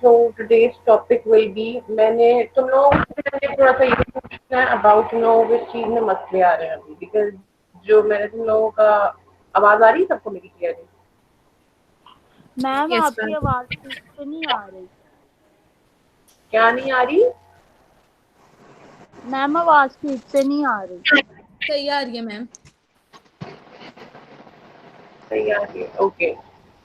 So today's topic will be मैंने तुम लोगों से मैंने थोड़ा सा ये पूछना है अबाउट तुम लोगों को इस चीज में मसले आ रहे हैं अभी बिकॉज जो मैंने तुम लोगों का आवाज आ रही है सबको मेरी क्लियर है? मैम यस आपकी मैम। आवाज ठीक से नहीं आ रही। क्या नहीं आ रही? मैम आवाज ठीक से नहीं आ रही। सही आ रही है मैम। सही आ रही है, ओके।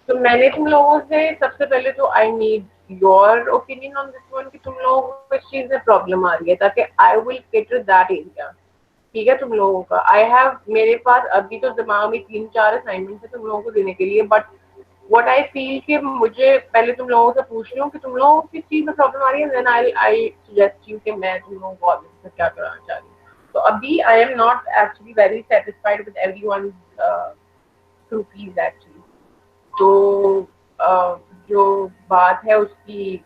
तो मैंने तुम लोगों से सबसे पहले तो I need your opinion on this one कि तुम लोगों को इस चीज में प्रॉब्लम आ रही है ताकि I will cater that area. ठीक है तुम लोगों का आई हैव मेरे पास अभी तो दिमाग में 3-4 असाइनमेंट है तुम लोगों को देने के लिए बट व्हाट आई फील कि मुझे पहले तुम लोगों से पूछ लूं कि तुम लोगों को किस चीज में प्रॉब्लम आ रही है देन आई सजेस्ट यू कि मैं तुम लोगों को ऑब्वियसली क्या कराना चाह रही हूँ। तो अभी I am not actually very satisfied with everyone croquis actually. तो जो बात है उसकी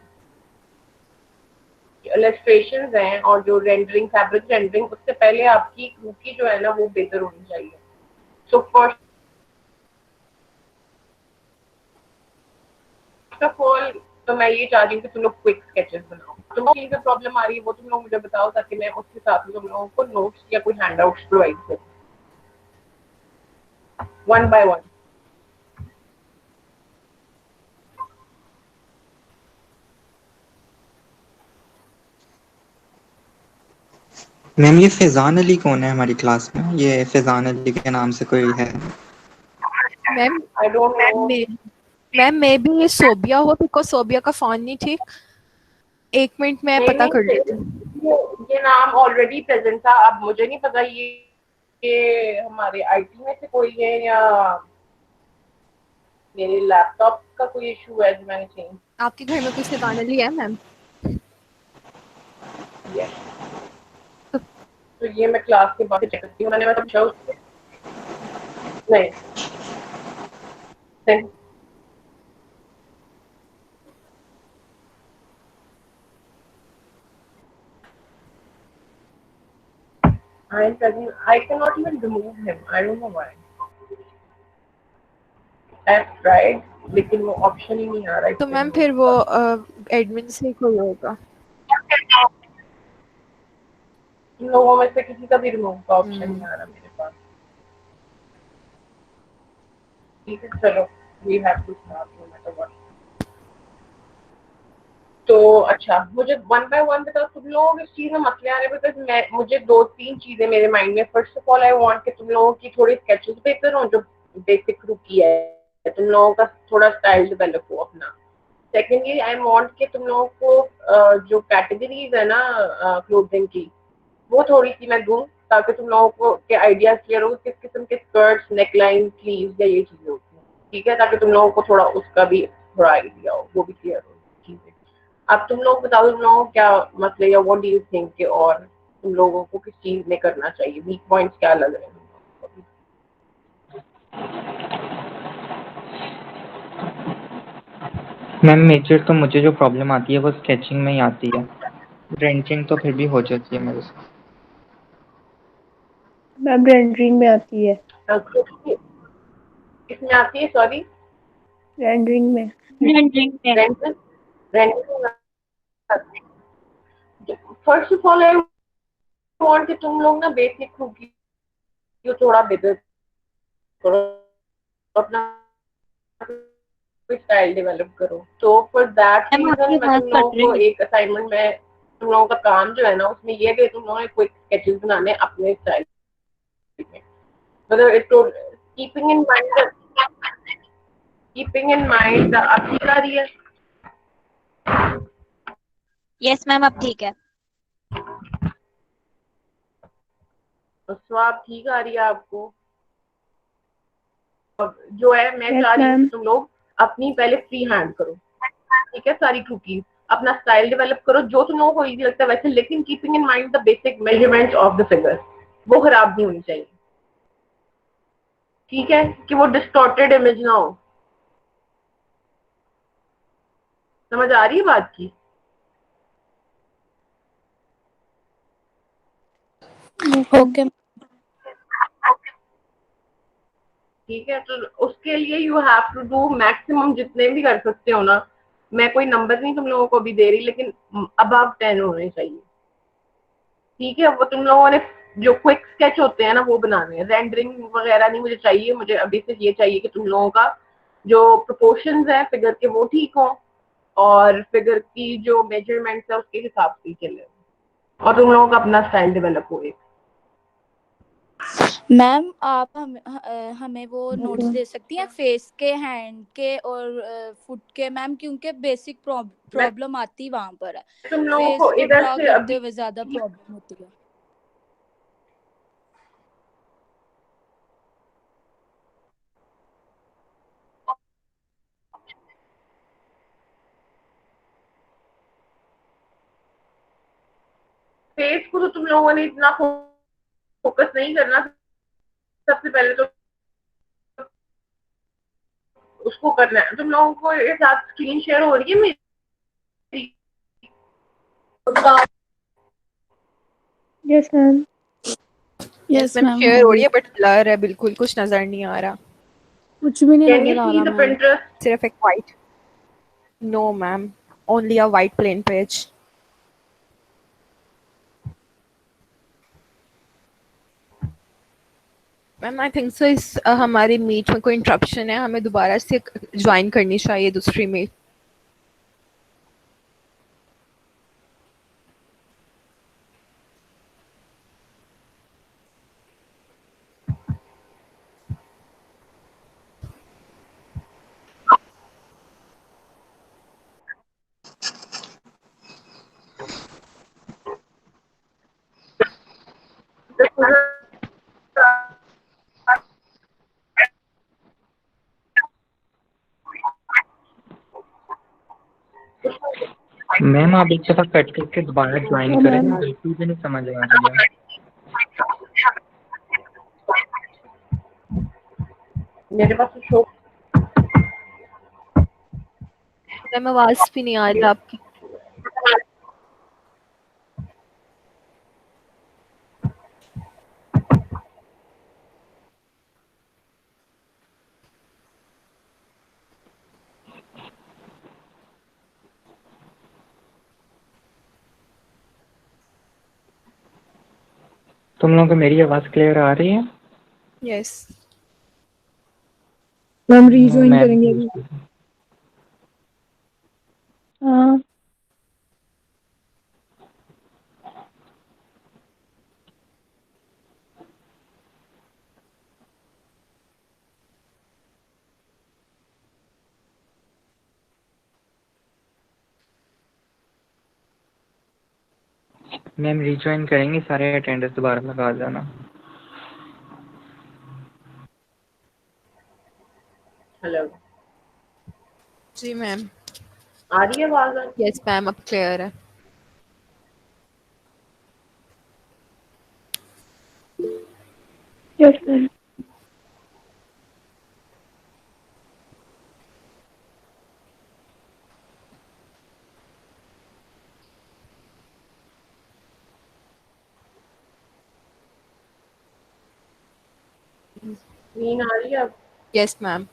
इलस्ट्रेशंस हैं और जो रेंडरिंग फैब्रिक रेंडरिंग उससे पहले आपकी क्रूकी जो है ना वो बेहतर होनी चाहिए। सो फर्स्ट ऑफ ऑल तो मैं ये चाह रही हूँ कि तुम लोग क्विक स्केचेस बनाओ। तुम लोग चीजें प्रॉब्लम आ रही है वो तुम लोग मुझे बताओ ताकि मैं उसके साथ में तुम लोगों को नोट्स या कोई हैंड आउट्स प्रोवाइड करूँ वन बाय वन। मैम ये फैजान अली कौन है हमारी क्लास में? ये फैजान अली के नाम से कोई है? Ma'am I don't know. Ma'am मे भी ये सोबिया हो बिकॉज सोबिया का फोन नहीं ठीक। एक मिनट मैं नहीं पता कर नहीं लेती हूँ। ये नाम ऑलरेडी प्रेजेंट था। अब मुझे नहीं पता ये हमारे आईटी में से कोई है या मेरे लैपटॉप का कोई इशू है जो मैंने चेंज आपके घर में कोई फैजान अली है मैम? किया है। तो ये मैं क्लास के बाद चेक करती हूँ। मैंने मतलब पूछा उससे नहीं नहीं I am present. I cannot even remove him. I don't know why. I've tried, लेकिन वो ऑप्शन ही नहीं आ रहा है तो इससे मैम remove फिर वो का। एडमिन से कोई होगा। इन लोगों में से किसी का भी रिमूव का ऑप्शन नहीं हम्म। आ रहा मेरे पास। ठीक है चलो we have to start no matter what. तो अच्छा मुझे वन बाय वन बताओ तुम लोगों को इस चीज में मसले आ रहे हैं बिकॉज मैं मुझे 2-3 चीजें मेरे माइंड में first of all I want कि तुम लोगों की थोड़ी स्केचेस बेहतर हो जो बेसिक रुकी है तुम लोगों का थोड़ा स्टाइल डेवलप हो अपना। सेकेंडली आई वांट कि तुम लोगों को जो कैटेगरीज है ना क्लोथिंग की वो थोड़ी सी मैं दूं ताकि तुम लोगों को के आइडिया क्लियर हो किस किस्म के स्कर्ट्स नेकलाइन स्लीव्स या ये चीजें होती हैं। ठीक है ताकि तुम लोगों को थोड़ा उसका भी थोड़ा आइडिया हो वो भी क्लियर हो चीजें। अब तुम लोग बताओ तुम लोगों को क्या मसले या व्हाट डू यू थिंक के और तुम लोगों को किस चीज में करना चाहिए वीक पॉइंट्स क्या लग रहे हैं तुम लोगों को अभी? मैम मेजर तो मुझे जो प्रॉब्लम आती है वो स्केचिंग में ही आती है। रेंचिंग तो फिर भी हो जाती है मेरे से। मैम रेंडरिंग में आती है। किसमें आती है सॉरी? रेंडरिंग में। Rental rental first of all I want कि तुम लोग ना बेसिक कुकी जो थोड़ा बेहतर करो अपना स्टाइल डेवलप करो। तो फॉर दैट रीजन मैं तुम लोगों को एक असाइनमेंट में तुम लोगों का काम जो है ना उसमें ये कि तुम लोगों ने क्विक स्केचेस बनाने अपने स्टाइल में मतलब इट कीपिंग इन माइंड अब ठीक आ रही है? यस मैम अब ठीक है। तो स्वाब ठीक आ रही है आपको? जो है मैं यस चाह रही हूँ कि मैम। तुम लोग अपनी पहले फ्री हैंड करो। ठीक है सारी कुकीज अपना स्टाइल डेवलप करो जो तुम लोगों को इजी लगता है वैसे लेकिन keeping in mind the basic measurements of the figure वो खराब नहीं होनी चाहिए। ठीक है कि वो डिस्टॉर्टेड इमेज ना हो। समझ आ रही है बात की? ओके। ठीक है तो उसके लिए you have to do maximum जितने भी कर सकते हो ना मैं कोई नंबर नहीं तुम लोगों को भी दे रही, लेकिन अबव 10 होने चाहिए। ठीक है, वो तुम लोगों ने जो क्विक स्केच होते हैं ना वो बनाने हैं, रेंडरिंग वगैरह नहीं मुझे चाहिए। मुझे अभी से ये चाहिए कि तुम लोगों का जो प्रोपोर्शंस है फिगर के वो ठीक हो, और फिगर की जो मेजरमेंट्स है उसके हिसाब से चले, और तुम लोगों का अपना स्टाइल डेवलप हो। मैम आप हमें वो नोट्स दे सकती हैं फेस के, हैंड के और फुट के मैम, क्योंकि बेसिक मैं प्रॉब्लम आती वहां पर है। तुम लोगों को फेस पे इधर ड्रा से करते अभी हुए ज्यादा प्रॉब्लम होती है। फेस को तो तुम लोगों ने इतना फोकस नहीं करना। सबसे पहले तो उसको करना है। तुम लोगों को एक साथ स्क्रीन शेयर हो रही है मेरी? Yes ma'am. Yes ma'am share हो रही है बट ब्लर है, बिल्कुल कुछ नजर नहीं आ रहा। कुछ भी नहीं कैन यू नजर आ सी रहा द मैम। पिंटरेस्ट? सिर्फ एक white. No ma'am, only a white plain page. Ma'am I think so इस हमारी मीट में कोई इंटरप्शन है, हमें दोबारा से ज्वाइन करनी चाहिए दूसरी मीट। मैम आप एक दफ़ा कट करके दोबारा ज्वाइन हाँ करें, मैम। बिल्कुल भी नहीं समझ आ रही है। मेरे पास तो शो मैम आवाज भी नहीं आ रही आपकी। तुम लोगों को मेरी आवाज़ क्लियर आ रही है? यस मैम रीजॉइन मैं करेंगे अभी। हाँ मैम रिज्वाइन करेंगे, सारे अटेंडेंस दोबारा लगा देना। हेलो, जी मैम। आ रही है आवाज? यस मैम अब क्लियर है। Yes ma'am. नींद आ रही है अब? Yes ma'am.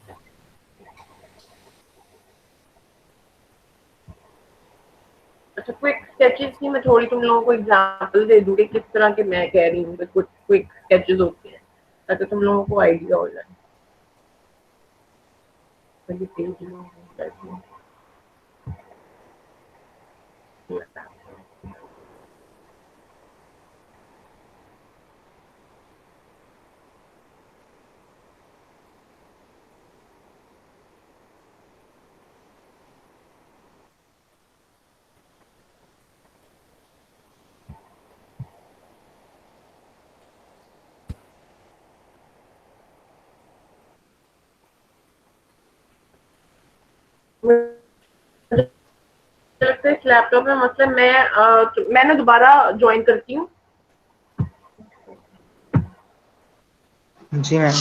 अच्छा, क्विक स्केचेस की मैं थोड़ी तुम लोगों को एग्जांपल दे दूंगी किस तरह के मैं कह रही हूँ क्विक स्केचेस होते हैं, ताकि तुम लोगों को आइडिया हो जाए। ये पेज लो, लगता है इस लैपटॉप में मतलब मैं ना दोबारा ज्वाइन करती हूँ। जी मैम।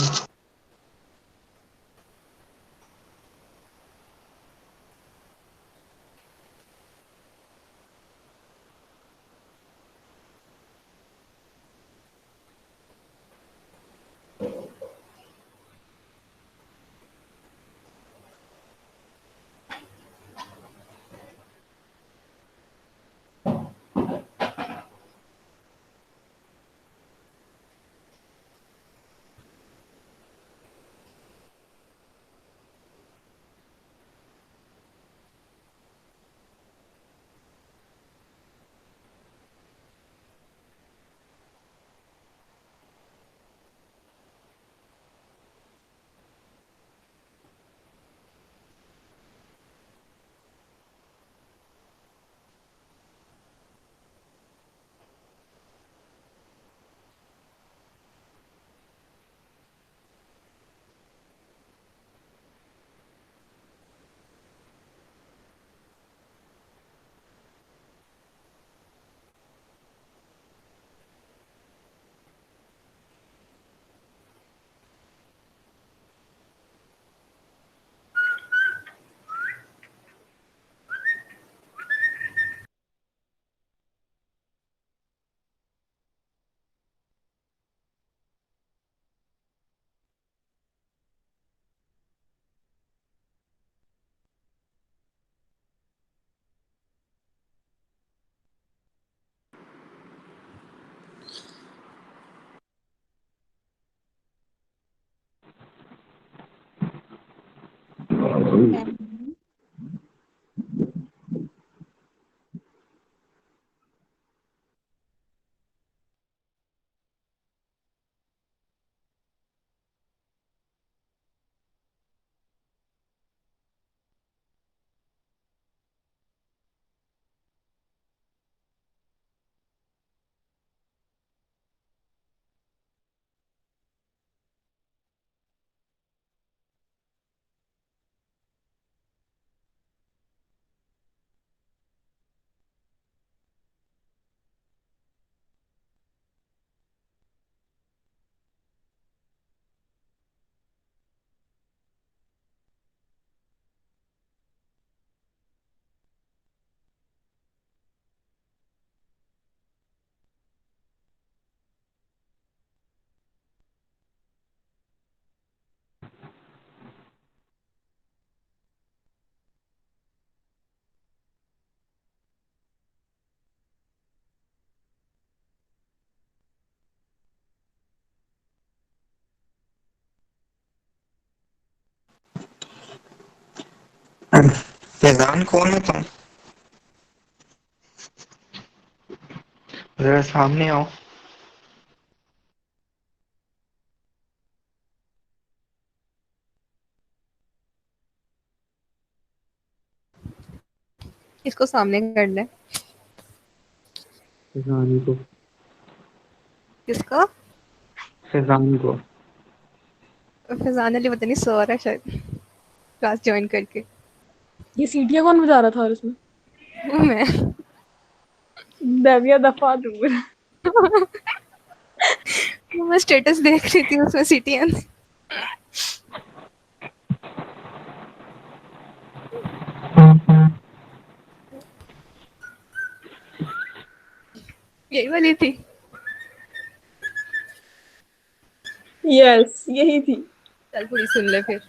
फैजान कौन है तुम? जरा सामने आओ। इसको सामने करना है। फैजान को। किसका? फैजान को। फैजान अली पता नहीं सो रहा है शायद क्लास ज्वाइन करके। ये सीटियां कौन बजा रहा था और इसमें? वो मैं। देविया दफा दूर। मैं स्टेटस देख रही थी उसमें सीटीएन। यही वाली थी। यस यही थी। चल पूरी सुन ले फिर।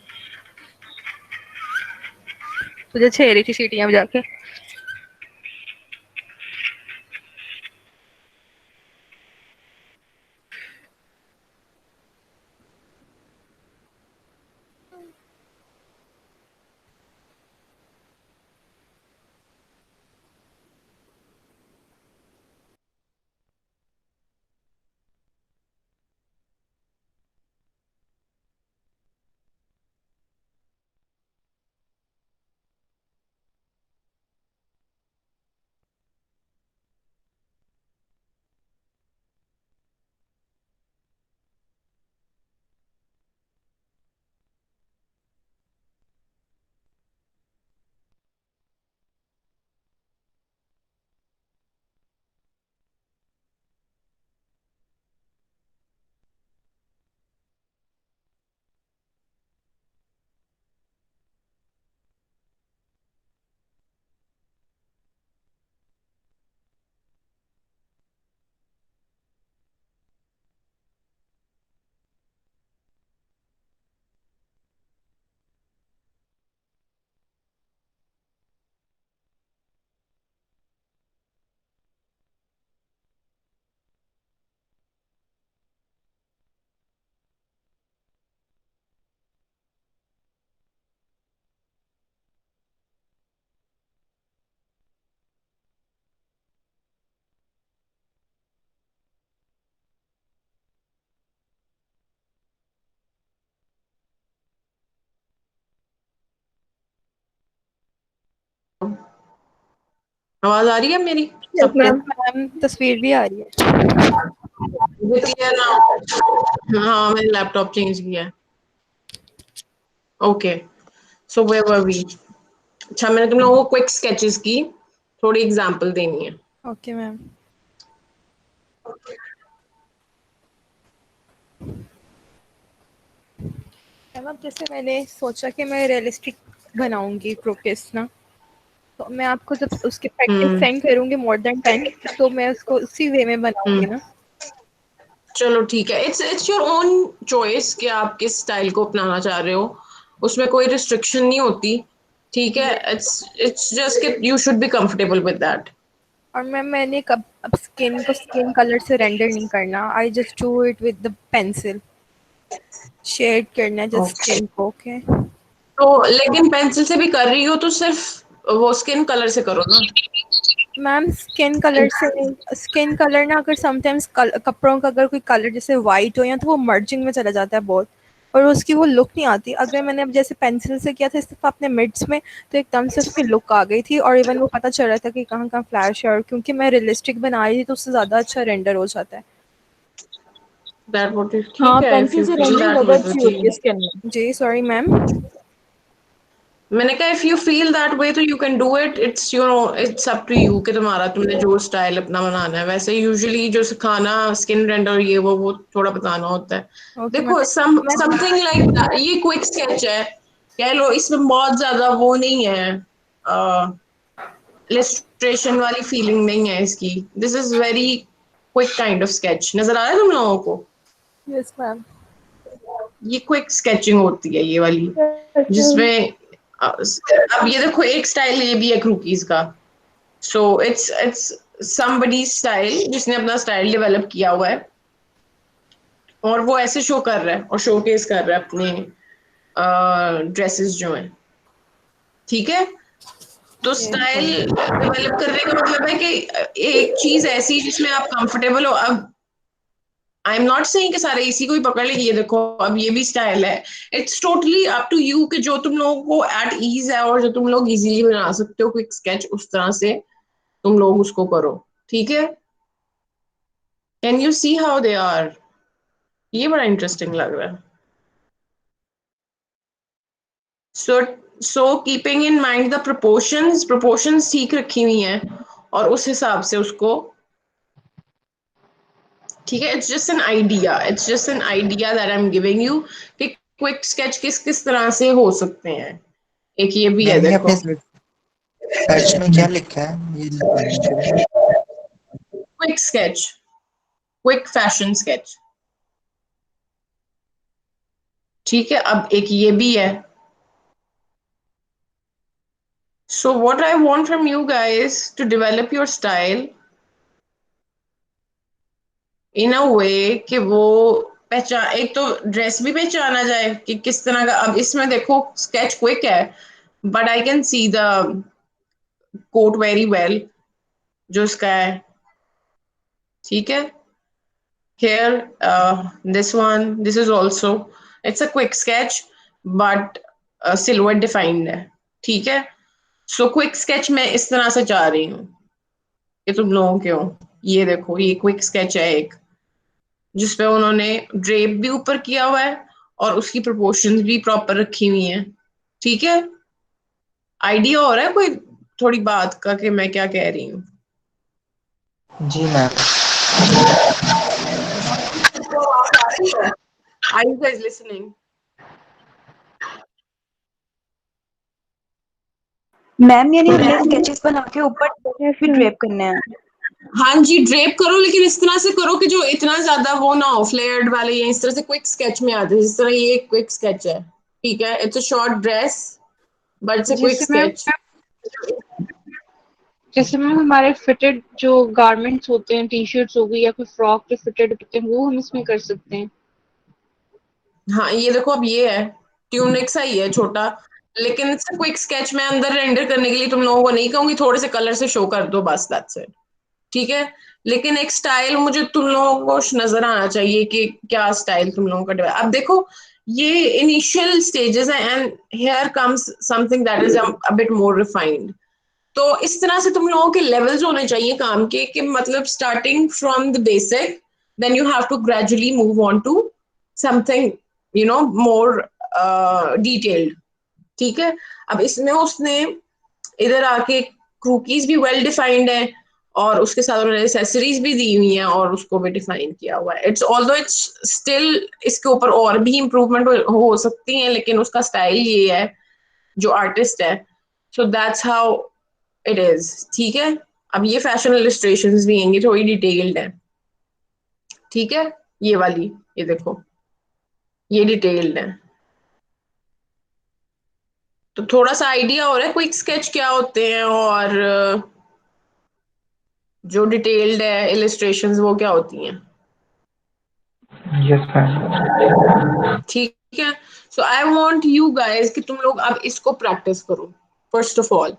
तुझे छह रही थी सीटियां बजा के। आवाज आ रही है मेरी यस सबको? मैम। मैम तस्वीर भी आ रही है। मुझे क्लियर ना? हाँ मैंने लैपटॉप चेंज किया है। Okay so where were we? अच्छा मैंने तुम लोगों को क्विक स्केचेस की थोड़ी एग्जांपल देनी है। Okay ma'am. मैम अब जैसे मैंने सोचा कि मैं रियलिस्टिक बनाऊंगी प्रोकेस ना, तो मैं आपको जब उसके प्रैक्टिस हम्म सेंड करूंगी मोर देन 10, तो मैं उसको उसी वे में बनाऊंगी हम्म ना। चलो ठीक है। इट्स योर ओन चॉइस कि आप किस स्टाइल को अपनाना चाह रहे हो। उसमें कोई रिस्ट्रिक्शन नहीं होती। ठीक है। इट्स जस्ट कि you should be comfortable with that. और मैम मैंने कब अब स्किन को स्किन कलर से रेंडर नहीं करना, I just do it with the pencil. Shade करना है जस्ट ओके स्किन को। ओके तो लेकिन पेंसिल से भी कर रही हो तो सिर्फ वो स्किन कलर से करो ना। मैम स्किन कलर ना, अगर समटाइम्स कपड़ों का अगर कोई कलर जैसे वाइट हो या तो वो मर्जिंग में चला जाता है बहुत, और उसकी वो लुक नहीं आती। अगर मैंने अब जैसे पेंसिल से किया था इस दफा अपने मिड्स में, तो एकदम से उसकी लुक आ गई थी, और इवन वो पता चल रहा था कि कहाँ कहाँ फ्लैश है, और क्योंकि मैं रियलिस्टिक बना रही थी तो उससे ज़्यादा अच्छा रेंडर हो जाता है। दैट व्हाट इज हाँ, ठीक है if pencil you say feel rendering that ज्यादा वे तो अच्छी होती है ठीक। स्किन में। जी सॉरी मैम। मैंने कहा if you feel that way तो you can do it, it's you know it's up to you कि तुमने जो स्टाइल अपना बनाना है। वैसे यूजुअली जो सिखाना स्किन रेंडर ये वो थोड़ा बताना होता है। Okay ma'am. देखो समथिंग लाइक ये क्विक स्केच है कह लो, इसमें बहुत ज्यादा वो नहीं है, इलस्ट्रेशन वाली फीलिंग नहीं है इसकी। This is very quick kind of sketch. नजर आ रहा है तुम लोगों को? Yes ma'am. ये क्विक स्केचिंग होती है ये वाली, जिसमें अब ये देखो एक स्टाइल ये भी है क्रूकीज का। सो इट्स समबडी स्टाइल जिसने अपना स्टाइल डेवलप किया हुआ है और वो ऐसे शो कर रहा है और शोकेस कर रहा है अपने ड्रेसेस जो हैं। ठीक है, तो स्टाइल डेवलप करने का मतलब है कि एक चीज ऐसी जिसमें आप कंफर्टेबल हो। अब आई एम नॉट सेइंग कि सारे इसी को ही पकड़ ले, ये देखो अब ये भी स्टाइल है। It's totally up to you कि जो तुम लोगों को एट ईज है और जो तुम लोग इजीली बना सकते हो क्विक स्केच, उस तरह से तुम लोग उसको करो। ठीक है, can you see how they are? ये बड़ा इंटरेस्टिंग लग रहा है। So keeping in mind the proportions ठीक रखी हुई हैं और उस हिसाब से उसको, ठीक है, it's just an idea that I am giving you कि क्विक स्केच किस किस तरह से हो सकते हैं। एक ये भी है मैम ये देखो, अपने सर्च में क्या लिखा है ये बताना जरा। Quick sketch, quick fashion sketch. ठीक है, अब एक ये भी है। So what I want from you guys to develop your style in a way कि वो पहचान, एक तो ड्रेस भी पहचाना जाए कि किस तरह का। अब इसमें देखो स्केच क्विक है but I can see the coat very well जो इसका है। ठीक है, here this is also, it's a quick sketch but silhouette defined है। ठीक है, सो क्विक स्केच मैं इस तरह से चाह रही हूँ कि तुम लोगों के हो। ये देखो ये क्विक स्केच है एक जिसपे उन्होंने ड्रेप भी ऊपर किया हुआ है और उसकी प्रोपोर्शंस भी प्रॉपर रखी हुई हैं। ठीक है, आइडिया हो रहा है कोई थोड़ी बात का कि मैं क्या कह रही हूँ? जी ma'am. Are you guys listening? Ma'am यानी हमने स्केचेस बना के ऊपर भी ड्रेप करने हैं। हाँ जी, ड्रेप करो लेकिन इस तरह से करो कि जो इतना ज्यादा वो ना हो फ्लेयर्ड वाले, या इस तरह से क्विक स्केच में आते हैं जिस तरह ये क्विक स्केच है। ठीक है, it's a short dress but it's a quick जैसे मैम स्केच। जैसे मैम हमारे फिटेड जो गारमेंट्स होते हैं, टी शर्ट्स हो गई या कोई फ्रॉक पे फिटेड होते हैं, वो हम इसमें कर सकते हैं। हाँ ये देखो अब ये है ट्यूनिक सा ही है छोटा, लेकिन इट्स अ क्विक स्केच। मैं अंदर रेंडर करने के लिए तुम लोगों को नहीं कहूंगी, थोड़े से कलर से शो कर दो बस, दैट्स इट। ठीक है, लेकिन एक स्टाइल मुझे तुम लोगों को नजर आना चाहिए कि क्या स्टाइल तुम लोगों का डेवलप। अब देखो ये इनिशियल स्टेजेस है and here comes something that is a bit more refined. तो इस तरह से तुम लोगों के लेवल्स होने चाहिए काम के कि मतलब starting from the basic then you have to gradually move on to something you know more detailed. ठीक है, अब इसमें उसने इधर आके क्रूकीज भी वेल डिफाइंड है और उसके साथ उन्होंने एसेसरीज भी दी हुई हैं और उसको भी डिफाइन किया हुआ है। इट्स ऑल्दो इट्स स्टिल इसके ऊपर और भी इम्प्रूवमेंट हो सकती हैं, लेकिन उसका स्टाइल ये है जो आर्टिस्ट है। So that's how it is. ठीक है, अब ये फैशन इलस्ट्रेशंस भी हैं, ये थोड़ी डिटेल्ड है। ठीक है, ये वाली ये देखो ये डिटेल्ड है, तो थोड़ा सा आइडिया हो रहा है क्विक स्केच क्या होते हैं और जो डिटेल्ड है इलस्ट्रेशंस वो क्या होती हैं। Yes ma'am. ठीक है, सो आई वांट यू गाइस कि तुम लोग अब इसको प्रैक्टिस करो फर्स्ट ऑफ ऑल।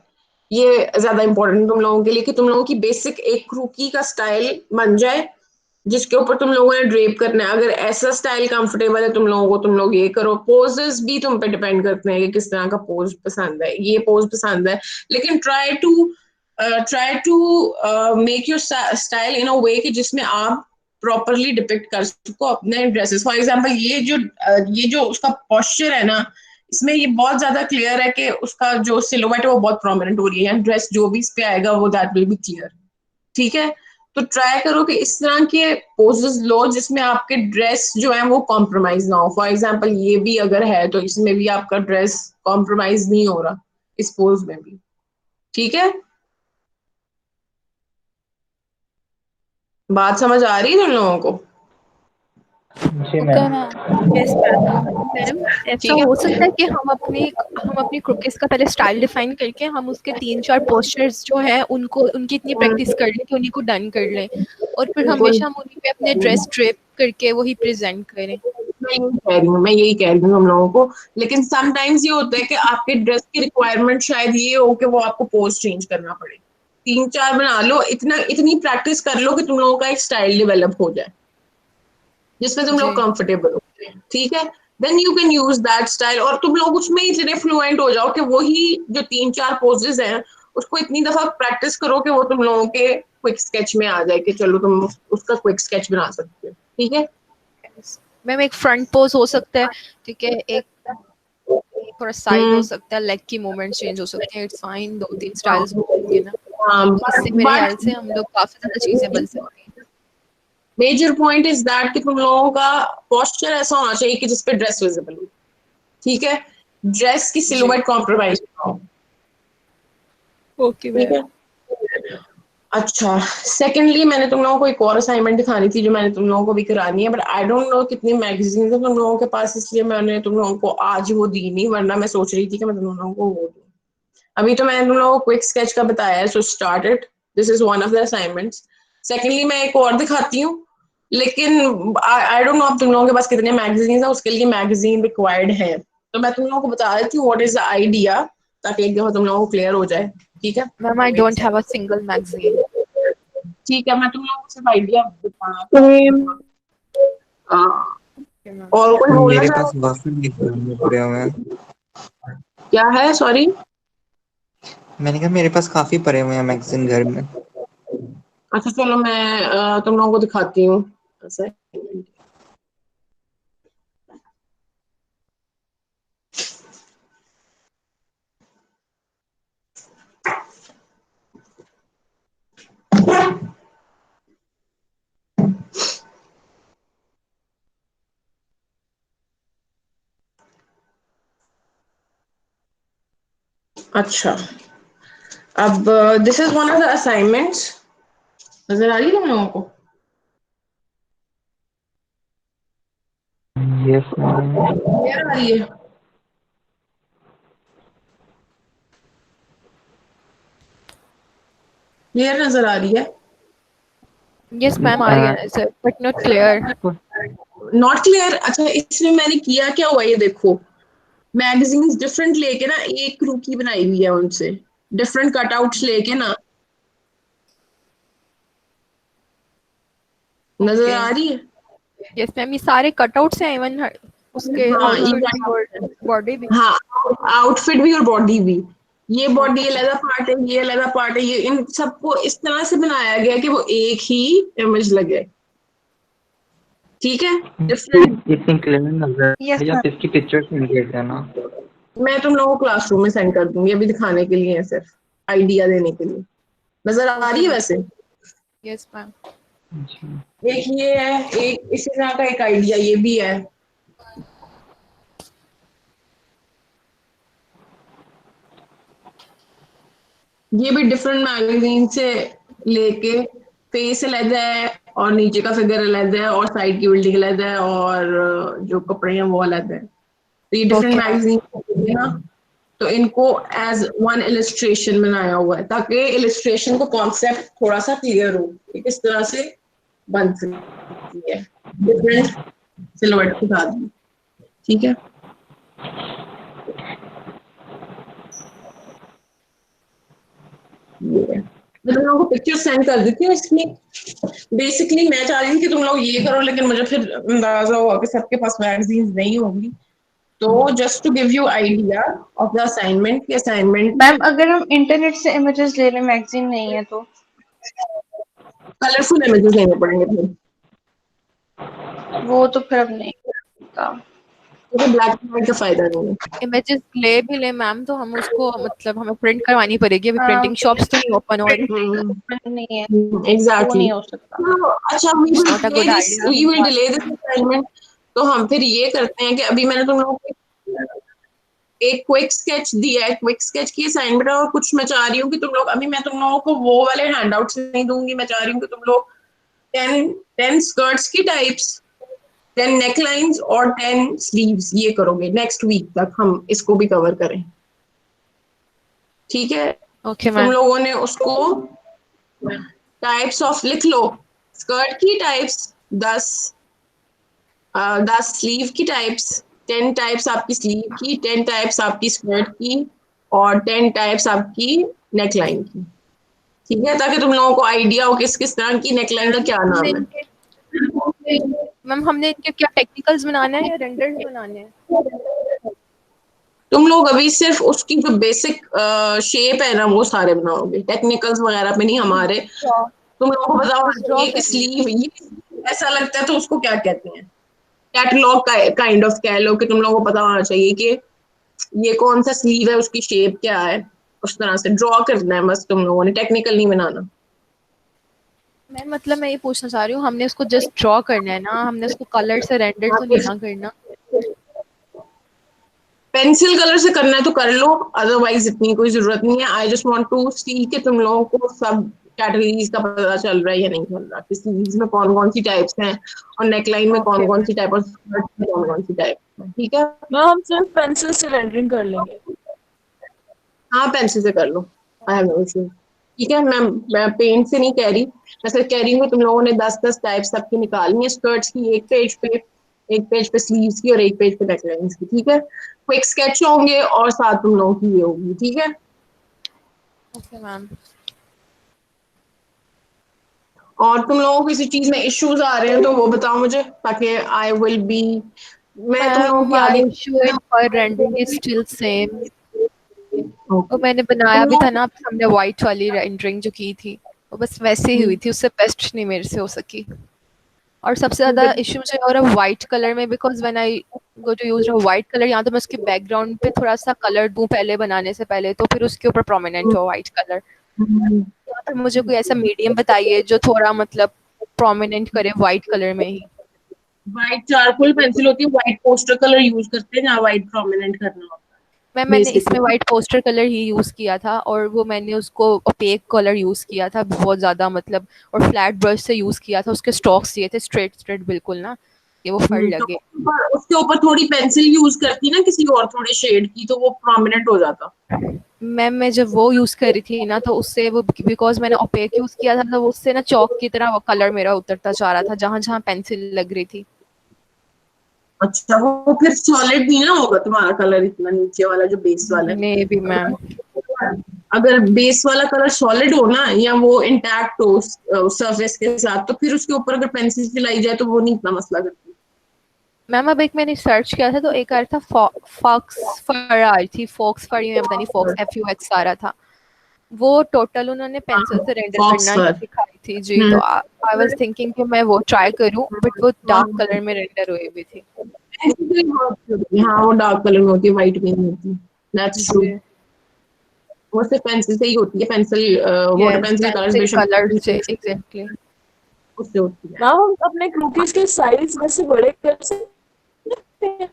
ये ज्यादा इंपॉर्टेंट तुम लोगों के लिए कि तुम लोगों की बेसिक एक रुकी का स्टाइल बन जाए जिसके ऊपर तुम लोगों ने ड्रेप करना है। अगर ऐसा स्टाइल कंफर्टेबल है तुम लोगों को, तुम लोग ये करो। पोजेस भी तुम पे डिपेंड करते हैं कि किस तरह का पोज पसंद है। ये पोज पसंद है, लेकिन try to make your style in a way कि जिसमें आप प्रॉपरली डिपिक्ट कर सको अपने ड्रेसेस। फॉर एग्जाम्पल ये जो उसका पोस्चर है ना, इसमें ये बहुत ज्यादा क्लियर है कि उसका जो सिलोवेट है वो बहुत प्रोमिनेंट हो रही है। ड्रेस जो भी इस पे आएगा वो दैट विल बी क्लियर। ठीक है, तो ट्राई करो कि इस तरह के पोजेस लो जिसमें आपके ड्रेस जो है वो कॉम्प्रोमाइज ना हो। फॉर एग्जाम्पल ये भी अगर है तो इसमें भी आपका ड्रेस कॉम्प्रोमाइज नहीं हो रहा इस पोज में भी। ठीक है, बात समझ आ रही है तुम लोगों को? जी okay ma'am. Ma'am. Yes ma'am, ऐसा ठीक है, हो सकता है कि हम अपनी क्रोकेस का पहले स्टाइल डिफाइन करके हम उसके 3-4 पोस्चर्स जो है उनको उनकी इतनी प्रैक्टिस कर लें कि उन्हीं को डन कर लें, और फिर बिल्कुल। हमेशा हम उन्हीं पे अपने ड्रेस ड्रेप करके वही प्रेजेंट करें। मैं यही कह रही हूँ हम लोगों को। लेकिन समटाइम्स ये होता है कि आपके ड्रेस की रिक्वायरमेंट शायद ये हो कि वो आपको पोज चेंज करना पड़े। 3-4 बना लो, इतनी प्रैक्टिस कर लो कि तुम लोगों का एक स्टाइल डेवलप हो जाए जिसमें तुम लोग जी कंफर्टेबल हो। ठीक है, then you can use that style और तुम लोग उसमें इतने फ्लुएंट हो जाओ कि वही जो 3-4 पोजेस हैं उसको इतनी दफा प्रैक्टिस करो कि वो तुम लोगों के क्विक स्केच में आ जाए कि चलो तुम उसका क्विक स्केच बना सकते हो। ठीक है, मैम, एक फ्रंट पोज हो सकता है, ठीक है, एक थोड़ा साइड हो सकता है, लेग की मूवमेंट चेंज हो सकती है। इट्स फाइन, 2-3 स्टाइल्स होंगे ना, इससे मेरे ख्याल से हम लोग काफी ज्यादा चीजें बन सकती हैं। मेजर पॉइंट इज दैट कि तुम लोगों का पोस्चर ऐसा होना चाहिए कि जिसपे ड्रेस विजिबल हो। ठीक है, ड्रेस की जी सिलुएट कॉम्प्रोमाइज ना हो। ओके ठीक मैम। है, अच्छा। सेकेंडली मैंने तुम लोगों को एक और असाइनमेंट दिखानी थी जो मैंने तुम लोगों को भी करानी है, बट आई डोंट नो कितनी मैगजीन है तुम लोगों के पास, इसलिए मैंने तुम लोगों को आज वो दी नहीं, वरना मैं सोच रही थी कि मैं तुम लोगों को वो दूं। अभी तो मैंने तुम लोगों को क्विक स्केच का बताया है, so start it. This is one of the assignments. Secondly मैं एक और दिखाती हूँ, लेकिन आई डोंट नो अब तुम लोगों के पास कितने मैगजीन है, उसके लिए मैगजीन रिक्वायर्ड है। तो मैं तुम लोगों को बता देती हूँ व्हाट इज द आइडिया, ताकि एक दफा तुम लोगों को क्लियर हो जाए। ठीक है, ma'am, I don't have a single magazine. ठीक है, मैं तुम लोगों को सिर्फ आइडिया बताना चाहती हूँ। और कोई बोलना मेरे पास चाहो? काफी लिखे पड़े हुए हैं। क्या है? सॉरी। मैंने कहा मेरे पास काफी पड़े हुए हैं मैगजीन घर में। अच्छा चलो मैं तुम लोगों को दिखाती हूँ। अच्छा, अब this is one of the assignments. नजर आ रही है तुम लोगों को? Yes ma'am. क्लियर आ रही है? क्लियर नजर आ रही है? यस मैम, आ रही है sir, but not clear. Not clear? अच्छा, इसमें मैंने किया क्या हुआ ये देखो। मैगजीन्स डिफरेंट लेके ना एक रूकी बनाई हुई है, उनसे डिफरेंट कटआउट्स लेके ना। नजर ओके। आ रही है? यस मैम, ये सारे कटआउट्स हैं, इवन उसके हाँ आउटफिट भी और बॉडी भी। हाँ, आउटफिट भी और बॉडी भी। ये बॉडी ओके। अलग पार्ट है, ये अलग पार्ट है, ये इन सबको इस तरह से बनाया गया कि वो एक ही इमेज लगे। ठीक है, डिफरेंट। इतनी क्लियर नजर यस या मैम। इसकी पिक्चर सेंड कर देना। मैं तुम लोगों को क्लासरूम में सेंड कर दूंगी, अभी दिखाने के लिए है, सिर्फ आइडिया देने के लिए। नजर आ रही ओके है मैम। वैसे? Yes ma'am. जी। एक ये है, एक इसी तरह का एक आइडिया ये भी है। ये भी डिफरेंट मैगजीन से लेके फेस अलग है और नीचे का फिगर अलग है और साइड की बिल्डिंग अलग है और जो कपड़े हैं वो अलग है। तो ये डिफरेंट ओके मैम। मैगजीन है ना, तो इनको एज वन इलिस्ट्रेशन बनाया हुआ है ताकि इलिस्ट्रेशन को कॉन्सेप्ट थोड़ा सा क्लियर हो कि किस तरह से बन सकती है। डिफरेंट सिलुएट दिखा दी। ठीक है, मैं तुम लोगों को पिक्चर सेंड कर देती हूँ इसमें। बेसिकली मैं चाह रही हूँ कि तुम लोग ये करो, लेकिन मुझे फिर अंदाजा हुआ कि सबके पास मैगजीन्स नहीं होगी। तो just to give you idea of the assignment ma'am अगर हम इंटरनेट से इमेजेस ले लें, मैगजीन नहीं है तो कलरफुल इमेजेस लेने पड़ेंगे फिर। वो तो फिर अब नहीं होगा। तो ब्लैक एंड व्हाइट का फायदा नहीं है। इमेजेस ले भी ले मैम तो हम उसको मतलब हमें प्रिंट करवानी पड़ेगी। अभी हाँ, प्रिंटिंग शॉप्स तो नहीं ओपन हो रही। नहीं है वो एग्जैक्टली नहीं हो सकता। अच्छा, Not a good idea. we will delay this assignment। तो हम फिर ये करते हैं कि अभी मैंने तुम लोगों को एक क्विक स्केच दिया है, क्विक स्केच की असाइनमेंट। और कुछ मैं चाह रही हूँ कि तुम लोग, अभी मैं तुम लोगों को वो वाले हैंडआउट्स नहीं दूंगी। मैं चाह रही हूँ कि तुम लोग 10 स्कर्ट्स की टाइप्स, 10 नेकलाइंस और 10 स्लीव्स ये करोगे। नेक्स्ट वीक तक हम इसको भी कवर करें, ठीक है? ओके तुम मैम। लोगों ने उसको टाइप्स ऑफ लिख लो। स्कर्ट की टाइप्स 10 स्लीव की टाइप्स, 10 टाइप्स आपकी स्लीव की, 10 टाइप्स आपकी स्कर्ट की और 10 टाइप्स आपकी नेकलाइन की, ठीक है? ताकि तुम लोगों को आइडिया हो किस किस तरह की नेकलाइन का क्या नाम है। मैम हमने इनके क्या टेक्निकल्स बनाने हैं या रेंडर्स बनाने हैं? तुम लोग अभी सिर्फ उसकी जो बेसिक शेप है ना वो सारे बनाओगे, टेक्निकल्स वगैरह पे नहीं हमारे। तुम लोगों को बताओ ये स्लीव, ये ऐसा लगता है तो उसको क्या कहते हैं? कैटलॉग का काइंड ऑफ कह लो कि तुम लोगों को पता होना चाहिए कि ये कौन सा स्लीव है, उसकी शेप क्या है। उस तरह से ड्रॉ करना है बस तुम लोगों ने, टेक्निकल नहीं बनाना। मैं मतलब मैं ये पूछना चाह रही हूँ, हमने उसको जस्ट ड्रॉ करना है ना, हमने उसको कलर से रेंडर तो नहीं ना करना? पेंसिल कलर से करना है तो कर लो, अदरवाइज इतनी कोई जरूरत नहीं है। आई जस्ट वांट टू सी कि तुम लोगों को सब कैटेगरीज का पता चल रहा है या नहीं चल रहा, कि स्लीव्स में कौन कौन सी टाइप्स हैं और नेकलाइन में कौन कौन सी टाइप और स्कर्ट में कौन कौन सी टाइप, ठीक है? हम सिर्फ पेंसिल से रेंडरिंग कर लेंगे। हाँ पेंसिल से कर लो, आई हैव नो इशू, ठीक है? मैं पेंट से नहीं कह रही, मैं सिर्फ कह रही हूँ तुम लोगों ने 10 टाइप्स सबकी निकालनी है स्कर्ट्स की, एक पेज पे स्लीव्स की और एक पेज पे नेकलाइंस की, ठीक है? क्विक स्केच होंगे और साथ तुम लोगों की ये होगी, ठीक है? Okay ma'am. और तुम लोगों को किसी चीज में इश्यूज आ रहे हैं तो वो बताओ मुझे, ताकि आई विल बी, मैं तुम लोगों की आगे रेंडरिंग इज स्टिल सेम। वो मैंने बनाया भी था ना, हमने व्हाइट वाली रेंडरिंग जो की थी वो बस वैसे ही हुई थी, उससे बेस्ट नहीं मेरे से हो सकी। और सबसे ज्यादा इशू मुझे और व्हाइट कलर में, because when I go to use white colour, यहाँ तो मैं उसके बैकग्राउंड पे थोड़ा सा कलर दूं पहले बनाने से पहले, तो फिर उसके ऊपर प्रोमिनेंट हो व्हाइट कलर। या फिर मुझे कोई ऐसा मीडियम बताइए जो थोड़ा मतलब प्रोमिनेंट करे व्हाइट कलर में ही। व्हाइट चारकोल पेंसिल होती है, व्हाइट पोस्टर कलर यूज करते हैं जहाँ व्हाइट प्रोमिनेंट करना होता है। मैंने इसमें व्हाइट पोस्टर कलर ही यूज किया था, और वो मैंने उसको ओपेक कलर यूज किया था बहुत ज्यादा मतलब, और फ्लैट ब्रश से यूज किया था। उसके स्ट्रोक्स दिए थे स्ट्रेट बिल्कुल ना, कि वो फड़ लगे। तो उसके ऊपर थोड़ी पेंसिल यूज करती ना किसी और थोड़े शेड की, तो वो प्रोमिनेंट हो जाता। मैं जब वो यूज कर रही थी ना, तो उससे वो, बिकॉज मैंने ओपेक यूज किया था, तो उससे ना चौक की तरह वो कलर मेरा उतरता जा रहा था जहां जहां पेंसिल लग रही थी। अच्छा, वो फिर सॉलिड नहीं ना होगा तुम्हारा कलर, इतना नीचे वाला जो बेस वाला है। नहीं भी मैम, अगर बेस वाला कलर सॉलिड हो ना, या वो इंटैक्ट हो सरफेस के साथ, तो फिर उसके ऊपर अगर पेंसिल चलाई जाए तो वो नहीं इतना मसला करती। मैम अब एक मैंने सर्च किया था तो एक आ रहा था फॉक्स फर आ रही थी, फॉक्स फर या पता नहीं फॉक्स FUX आ रहा था। वो टोटल उन्होंने पेंसिल से रेंडर करना सिखाई थी जी। तो आई वाज थिंकिंग कि मैं वो ट्राई करूं, बट वो डार्क कलर में रेंडर हुई हुई थी। हाँ वो डार्क कलर में होती है, व्हाइट में नहीं होती। दैट्स ट्रू, वो सिर्फ पेंसिल से ही होती है, पेंसिल वाटर पेंसिल कलर से एग्जैक्टली उससे होती है। ना हम अपने कुकीज के साइज वैसे बड़े कर सकते हैं।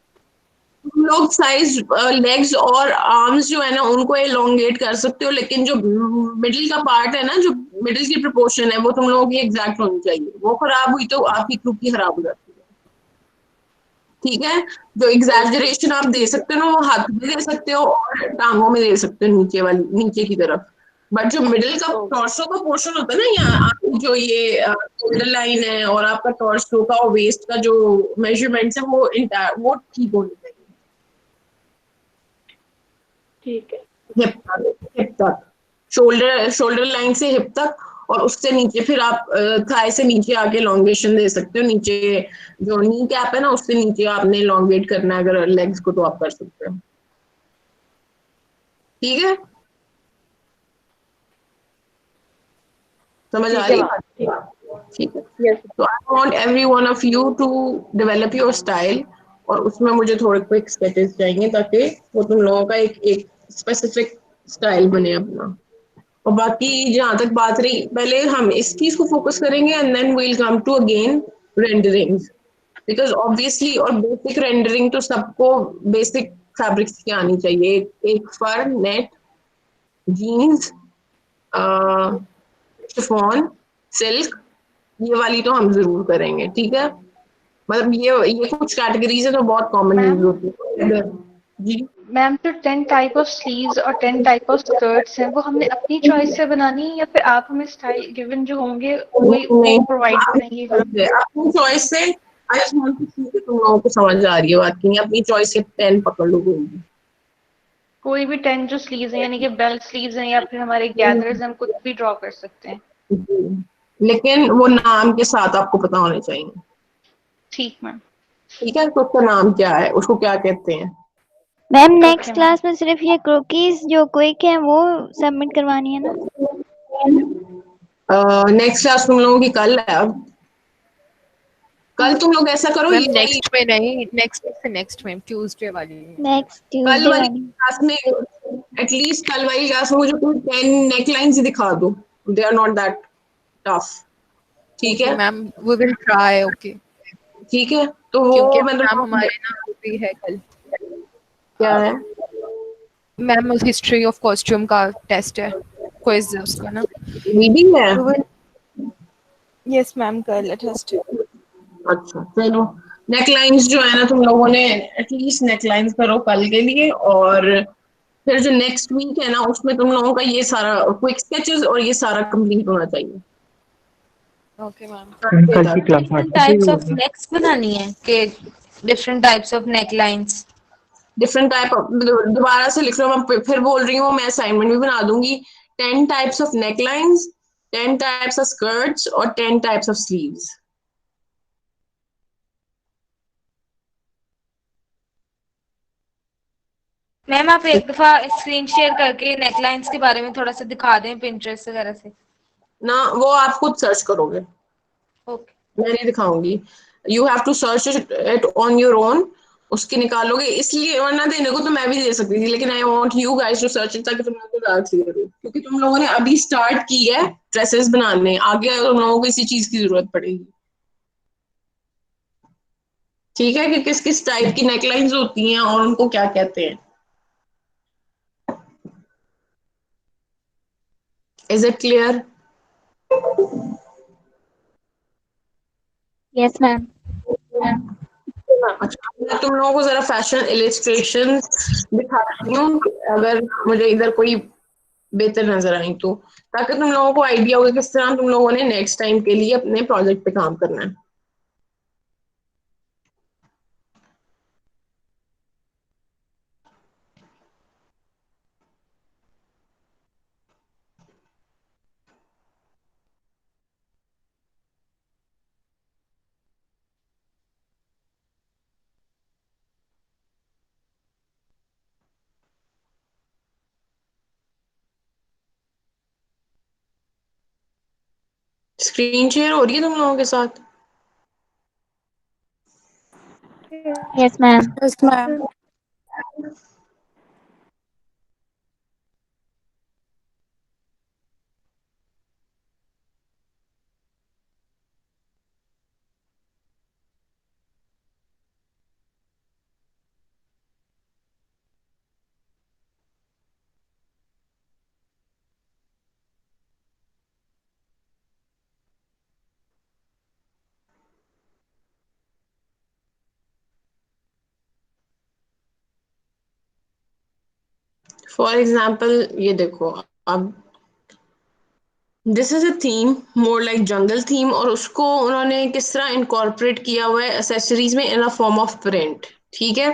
लोग साइज लेग्स और आर्म्स जो है ना उनको एलोंगेट कर सकते हो, लेकिन जो मिडिल का पार्ट है ना, जो मिडिल की प्रोपोर्शन है, वो तुम लोगों की एग्जैक्ट होनी चाहिए। वो खराब हुई तो आपकी क्रूकी खराब हो जाती है, ठीक है? जो एग्जैजरेशन आप दे सकते हो ना, वो हाथ में दे सकते हो और टांगों में दे सकते हो, नीचे की तरफ। बट जो मिडिल का टॉर्सो का पोर्शन होता है ना, यहाँ आपकी जो ये शोल्डर लाइन है और आपका टॉर्सो का और वेस्ट का जो मेजरमेंट है, वो ठीक होनी चाहिए। ठीक है। हिप तक, शोल्डर लाइन से हिप तक, और उससे नीचे फिर आप थाई से नीचे आके लॉन्गेशन दे सकते हो। नीचे जो नी कैप है ना, उससे नीचे आपने लॉन्गेट करना है अगर लेग्स को, तो आप कर सकते हो। ठीक है, समझ आ ठीक है रही मैम। है? ठीक है। यस। तो I want every one of you to develop your style, और उसमें मुझे थोड़े क्विक स्केचेस चाहिए ताकि वो तुम लोगों का एक एक स्पेसिफिक स्टाइल बने अपना। और बाकी जहाँ तक बात रही, पहले हम इस चीज को फोकस करेंगे and then we will come to again renderings, because obviously, और बेसिक रेंडरिंग तो सबको बेसिक फैब्रिक्स की आनी चाहिए। एक fur, net, jeans, chiffon, silk, ये वाली तो हम जरूर करेंगे। ठीक है, मतलब ये कुछ कैटेगरीज है तो बहुत कॉमन यूज मैम होती है। जी मैम तो 10 टाइप ऑफ स्लीव्स और 10 टाइप ऑफ स्कर्ट्स हैं, वो हमने अपनी चॉइस से बनानी है या फिर आप हमें स्टाइल गिवन जो होंगे वही वो नहीं, प्रोवाइड करेंगे हमें? अपनी चॉइस से। आई जस्ट वांट टू सी कि तुम लोगों को समझ आ रही है बात की नहीं। अपनी चॉइस से 10 पकड़ लो कोई कोई भी 10 जो स्लीव्स हैं यानी कि बेल्ट स्लीव्स हैं या फिर हमारे गैदर्स हम कुछ भी ड्रॉ कर सकते हैं। भी, लेकिन वो नाम के साथ आपको पता होने चाहिए। ठीक मैम। ठीक है, तो उसका नाम क्या है, उसको क्या कहते हैं? Ma'am okay next ma'am. Class में सिर्फ ये कुकीज जो क्विक है वो सबमिट करवानी है ना? नेक्स्ट क्लास तुम लोगों की कल है। अब कल तुम लोग ऐसा करो, मैम ये वाली नेक्स्ट में नहीं, नेक्स्ट में ट्यूसडे वाली। नेक्स्ट कल ट्यूसडे वाली वाली। क्लास में, एटलीस्ट कल वाली क्लास में मुझे कोई 10 नेकलाइंस ही दिखा दो। They are not that tough. ठीक ओके है, ma'am, we will try. Okay, ठीक है, तो क्योंकि वो मैं मैम तुम हमारे ना वो भी है कल, क्या है? मैम हिस्ट्री ऑफ कॉस्ट्यूम का टेस्ट है, क्विज है उसका ना। रीडिंग है? यस मैम, कल टेस्ट है। अच्छा चलो, नेकलाइंस जो है ना, तुम लोगों ने एटलीस्ट नेकलाइंस करो कल के लिए। और फिर जो नेक्स्ट वीक है ना, उसमें तुम लोगों का ये सारा क्विक स्केचेस और ये सारा कंप्लीट होना चाहिए। Okay ma'am. कल की क्लास में डिफरेंट अच्छा ही टाइप्स ऑफ होगा। नेक्स बनानी है कि different types of necklines? Different type, दोबारा से लिख लो, मैं फिर बोल रही हूँ, मैं असाइनमेंट भी बना दूंगी। 10 types of necklines, 10 types of skirts और 10 टाइप्स ऑफ स्लीव्स। मैम आप एक दफा स्क्रीन शेयर करके नेकलाइंस के बारे में थोड़ा सा दिखा दें पिंटरेस्ट वगैरह से। ना, वो आप खुद सर्च करोगे, ओके। मैं नहीं दिखाऊंगी। You have to search it on your own. उसकी निकालोगे, इसलिए वरना देने को तो मैं भी दे सकती थी, लेकिन I want you guys to search it ताकि तुम लोगों को ज्यादा क्लियर हो, क्योंकि तुम लोगों ने अभी स्टार्ट की है ड्रेसेस बनाने, आगे तुम लोगों को इसी चीज की जरूरत पड़ेगी। ठीक है, कि किस किस टाइप की नेकलाइंस होती हैं और उनको क्या कहते हैं। Is it clear? Yes ma'am. अच्छा, मैं तुम लोगों को जरा फैशन इलिस्ट्रेशन दिखाती हूँ, अगर मुझे इधर कोई बेहतर नजर आई तो, ताकि तुम लोगों को आइडिया होगा किस तरह तुम लोगों ने नेक्स्ट टाइम के लिए अपने प्रोजेक्ट पे काम करना है। स्क्रीन शेयर हो रही है तुम लोगों के साथ? Yes ma'am. Yes ma'am. For example ये देखो, अब this is a theme more like jungle theme, और उसको उन्होंने किस तरह इनकॉर्पोरेट किया हुआ है एसेसरीज में इन अ फॉर्म ऑफ प्रिंट। ठीक है,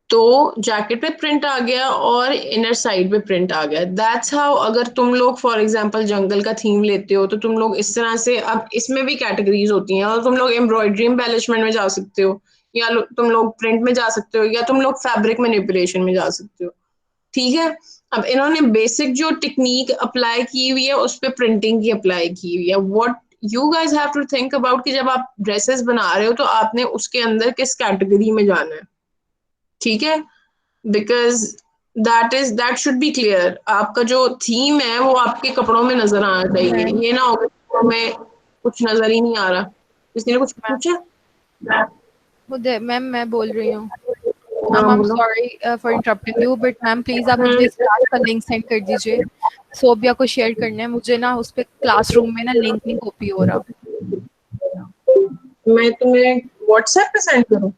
तो जैकेट पे प्रिंट आ गया और इनर साइड पे प्रिंट आ गया। That's how. अगर तुम लोग फॉर एग्जांपल जंगल का थीम लेते हो तो तुम लोग इस तरह से, अब इसमें भी कैटेगरीज होती हैं, और तुम लोग एम्ब्रॉयडरी एम्बेलिशमेंट में जा सकते हो, या तुम लोग प्रिंट में जा सकते हो, या तुम लोग फैब्रिक मैनिपुलेशन में जा सकते हो। ठीक है। अब इन्होंने बेसिक जो टेक्निक अप्लाई की हुई है उस पे प्रिंटिंग की अप्लाई की हुई है। What you guys have to think about कि जब आप ड्रेसेस बना रहे हो तो आपने उसके अंदर किस कैटेगरी में जाना है। ठीक है। Because that should be clear. आपका जो थीम है वो आपके कपड़ों में नजर आना चाहिए। मैम ये ना हो कि हमें कुछ नजर ही नहीं आ रहा। किसी ने कुछ पूछा? मैम मैं बोल रही हूँ। हाँ मैम आई एम बोलो। Sorry for interrupting you, but ma'am please आप मुझे इस क्लास का लिंक सेंड कर दीजिए। सोबिया को शेयर करना है मुझे ना, उस पे क्लासरूम में ना लिंक नहीं कॉपी हो रहा। मैं तुम्हें व्हाट्सएप पे सेंड करूँ?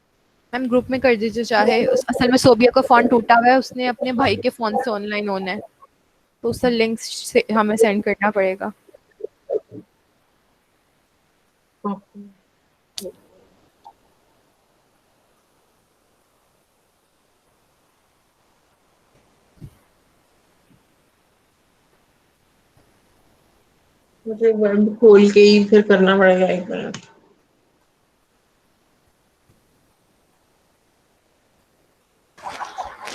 मैम ग्रुप में कर दीजिए चाहे। असल में सोबिया का फोन टूटा हुआ है, उसने अपने भाई के फोन से ऑनलाइन होना है, तो उसका लिंक से हमें सेंड करना पड़ेगा। मुझे वेब खोल के ही फिर करना पड़ेगा। एक मिनट।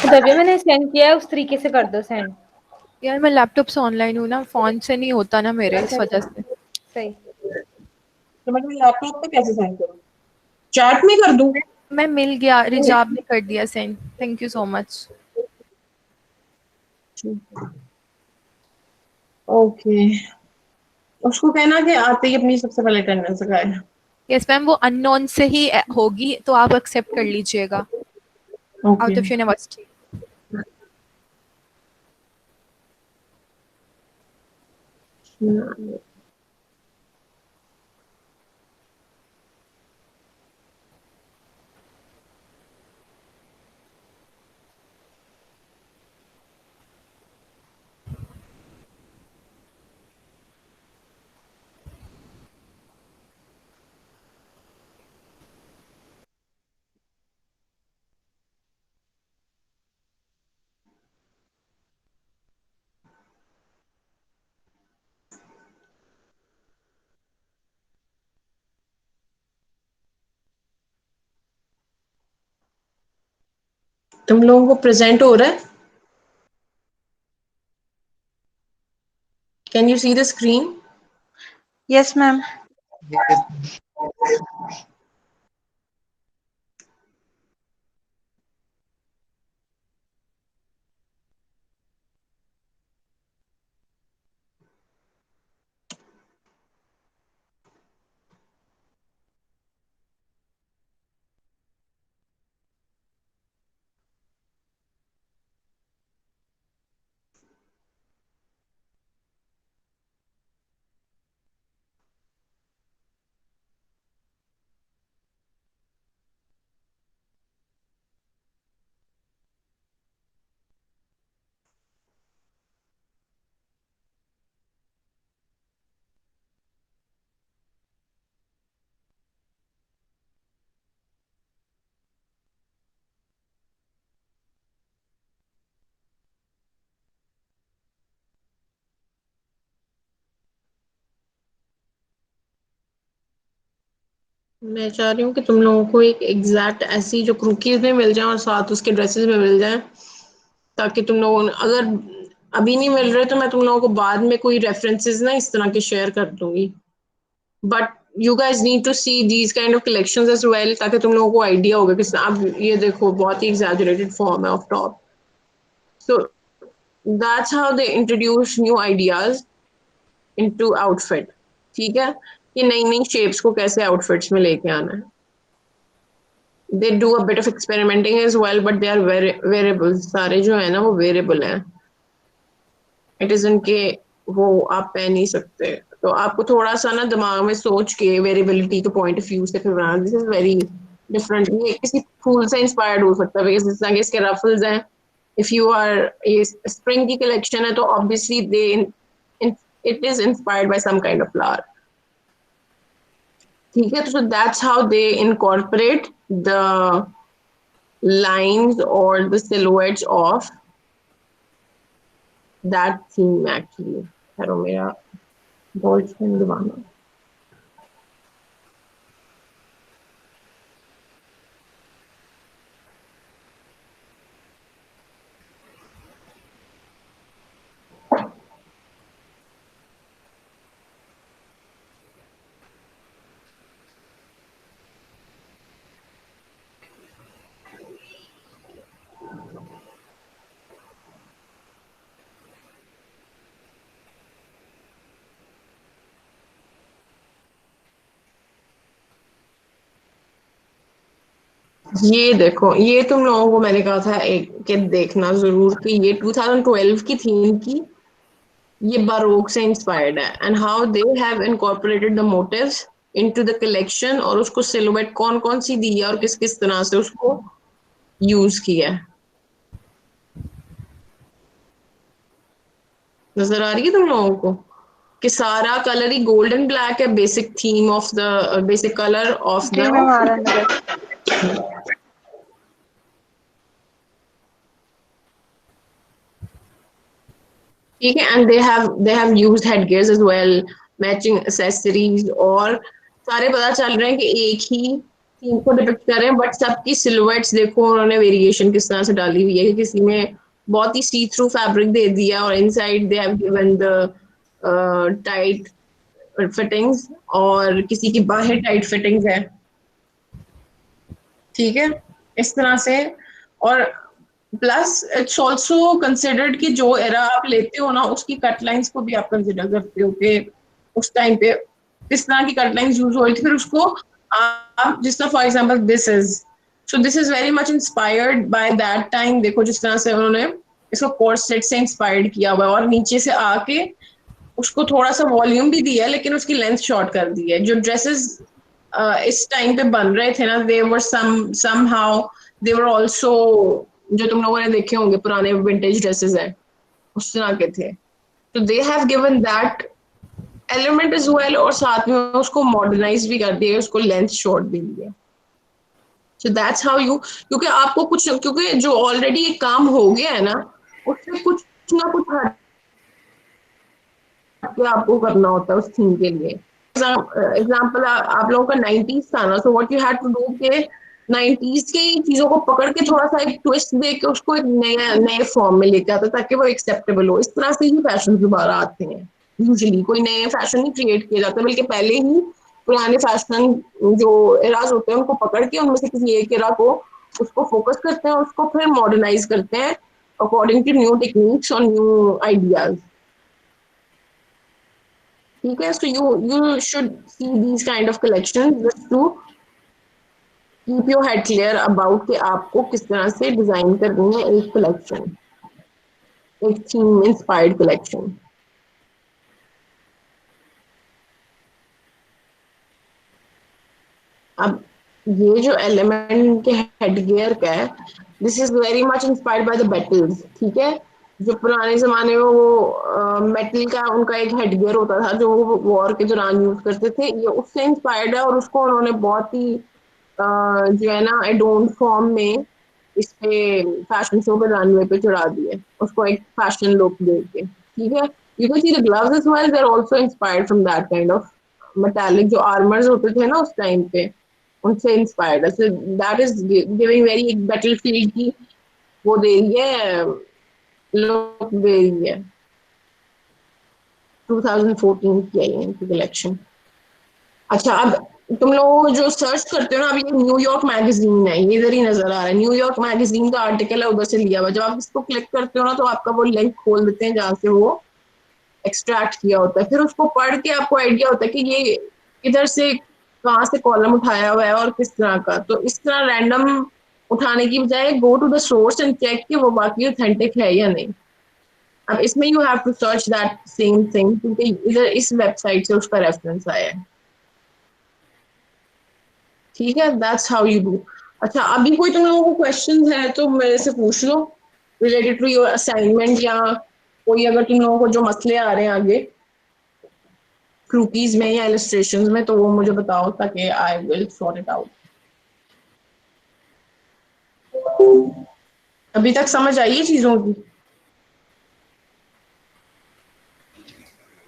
तभी मैंने सेंड किया है, उस तरीके से कर दो सेंड। यार मैं लैपटॉप से ऑनलाइन हूँ ना, फोन से नहीं होता ना मेरे, इस अच्छा वजह अच्छा, से। सही। तो मैं लैपटॉप पे कैसे सेंड करूँ? चैट में कर दूँ? मैं मिल गया, रिजाब ने कर दिया send. Thank you so much. Okay. उसको कहना कि आते ही अपनी सबसे पहले अटेंडेंस लगाए। यस मैम, वो अननोन से ही होगी, तो आप एक्सेप्ट कर लीजिएगा ओके। Out of university. तुम लोगों को प्रेजेंट हो रहा है? Can you see the screen? Yes ma'am. मैं चाह रही हूँ कि तुम लोगों को एक एग्जैक्ट ऐसी जो क्रूकीज में मिल जाए और साथ उसके ड्रेसेस में मिल जाए, ताकि तुम लोगों ने, अगर अभी नहीं मिल रहे तो मैं तुम लोगों को बाद में कोई रेफरेंसेस ना इस तरह के शेयर कर दूंगी। But you guys need to see these kind of collections as well, ताकि तुम लोगों को आइडिया होगा कि आप ये देखो बहुत ही एग्जैजरेटेड फॉर्म है of top. So that's how they introduce new ideas into outfit. ठीक है। ये नई नई शेप्स को कैसे आउटफिट्स में लेके आना है। They do a bit of experimenting as well, but they are variable. सारे जो है ना वो वेरिएबल है। इट इज इनके वो आप पहन नहीं सकते। तो आपको थोड़ा सा ना दिमाग में सोच के वेरिएबिलिटी के पॉइंट ऑफ व्यू से फिर बनाना। This is very different. ये किसी फूल से इंस्पायर्ड हो सकता है, जिस तरह के इसके रफल्स हैं। इफ यू आर, ये स्प्रिंग की कलेक्शन है तो obviously they it is inspired by some kind of flower. ठीक है। तो that's how they incorporate the lines or the silhouettes of that theme actually. Pero mera boyfriend divana. ये देखो, ये तुम लोगों को मैंने कहा था एक कि देखना जरूर कि ये 2012 की थीम की, ये बारोक से इंस्पायर्ड है and how they have incorporated the motifs into the collection, और उसको सिलुएट कौन कौन सी दी है और किस किस तरह से उसको यूज किया है। नजर आ रही है तुम लोगों को कि सारा कलर ही गोल्डन ब्लैक है, basic theme of the basic colour of जी मैम आ रहा है द नजर। ठीक है। And they have used headgears as well, matching accessories, और सारे पता चल रहे हैं कि एक ही थीम को डिपिक्ट कर रहे हैं, बट सबकी सिलुएट्स देखो उन्होंने वेरिएशन किस तरह से डाली हुई है कि किसी में बहुत ही सी थ्रू फैब्रिक दे दिया और inside they have given the tight fittings, और किसी की बाहें टाइट फिटिंग्स है। ठीक है, इस तरह से। और प्लस इट्स ऑल्सो कंसिडर्ड कि जो एरा आप लेते हो ना उसकी कट लाइंस को भी आप कंसिडर करते हो कि उस टाइम पे किस तरह की कट लाइंस यूज हो रही थी, फिर उसको आप जिस तरह for example this is very much inspired by that time. देखो जिस तरह से उन्होंने इसको कोर्सेट से इंस्पायर्ड किया हुआ है और नीचे से आके उसको थोड़ा सा वॉल्यूम भी दिया है लेकिन उसकी लेंथ शॉर्ट कर दी है। जो ड्रेसेस इस टाइम पे बन रहे थे ना, दे वर समहाउ दे वर आल्सो, जो तुम लोगों ने देखे होंगे पुराने विंटेज ड्रेसेस हैं उस तरह के थे, तो they have given that element as well, और साथ में उसको मॉडर्नाइज भी कर दिया, उसको लेंथ शॉर्ट भी दिया। सो दैट्स हाउ यू, क्योंकि आपको कुछ, क्योंकि जो ऑलरेडी एक काम हो गया है ना उससे कुछ ना कुछ आपको करना होता है उस थीम के लिए। एग्जाम्पल आप लोगों का 90s था ना, so what you had to do के 90s की चीजों को पकड़ के थोड़ा सा एक ट्विस्ट दे के उसको एक नए फॉर्म में लेके आता ताकि वो एक्सेप्टेबल हो। इस तरह से ही फैशन दोबारा आते हैं। यूजुअली कोई नए फैशन नहीं क्रिएट किए जाते, बल्कि पहले ही पुराने फैशन जो एराज होते हैं उनको पकड़ के उनमें से किसी एक एरा को उसको फोकस करते हैं, उसको फिर मॉडर्नाइज करते हैं अकॉर्डिंग टू न्यू टेक्निक्स और न्यू आइडियाज। ठीक है, so you should see these kind of collections just to keep your head clear about कि आपको किस तरह से डिजाइन करनी है एक कलेक्शन, एक थीम इंस्पायर्ड कलेक्शन। अब ये जो एलिमेंट के हेडगियर का है, this is very much inspired by the battles. ठीक है, जो पुराने जमाने में वो मेटल का उनका एक हेडगियर होता था जो वो वॉर के दौरान यूज करते थे, ये उससे इंस्पायर्ड है और उसको उन्होंने बहुत ही जो है ना एडोन फॉर्म में इस पे फैशन शो पे रनवे पे चढ़ा दिए, उसको एक फैशन लुक दे के। ठीक है, you can see the gloves as well, they are also inspired from that kind of metallic जो आर्मर्स होते थे ना उस टाइम पे, उनसे इंस्पायर्ड है। So that is giving very एक बैटलफील्ड की वो दे रही है, लुक दे रही है। 2014 की आई है इनकी कलेक्शन। अच्छा, अब तुम लोग जो सर्च करते हो ना, अभी ये न्यूयॉर्क मैगजीन है, ये इधर ही नजर आ रहा है, न्यूयॉर्क मैगजीन का आर्टिकल है, उधर से लिया हुआ। जब आप इसको क्लिक करते हो ना तो आपका वो लिंक खोल देते हैं जहाँ से वो एक्सट्रैक्ट किया होता है, फिर उसको पढ़ के आपको आइडिया होता है कि ये इधर से कहाँ से कॉलम उठाया हुआ है और किस तरह का। तो इस तरह रैंडम उठाने की बजाय go to the source and check कि वो बाकी ऑथेंटिक है या नहीं। अब इसमें you have to search that same thing क्योंकि इधर इस वेबसाइट से उसका रेफरेंस आया है। ठीक है, दैट्स हाउ यू डू। अच्छा, अभी कोई तुम लोगों को क्वेश्चन है तो मेरे से पूछ लो रिलेटेड टू योर असाइनमेंट, या कोई अगर तुम लोगों को जो मसले आ रहे हैं आगे क्रूकीज में या इलस्ट्रेशन में, तो वो मुझे बताओ ताकि I will sort it out. अभी तक समझ आई है चीजों की?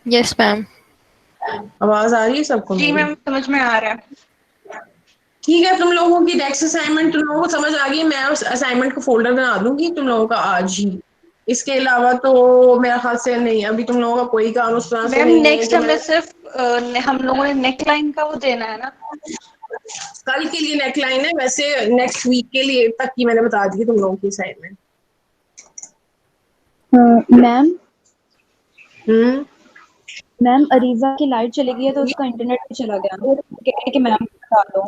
Yes ma'am. आवाज आ रही है सबको जी मेरी? मैम समझ में आ रहा है। ठीक है, तुम लोगों की नेक्स्ट असाइनमेंट तुम लोगों को समझ आ गई, मैं उस असाइनमेंट को फोल्डर बना दूंगी तुम लोगों का आज ही। इसके अलावा तो मेरा ख्याल से नहीं, अभी तुम लोगों का कोई काम उस तरह से मैम नहीं है नेक्स्ट जो हमें मैं सिर्फ हम लोगों ने नेक लाइन का वो देना है ना। कल के लिए नेकलाइन है, वैसे नेक्स्ट वीक के लिए तक की मैंने बता दी तुम लोगों की असाइनमेंट। मैम हम्म। मैम अरीजा की लाइट चली गई है तो उसका इंटरनेट भी चला गया, कह रहे हैं कि मैम बता दो।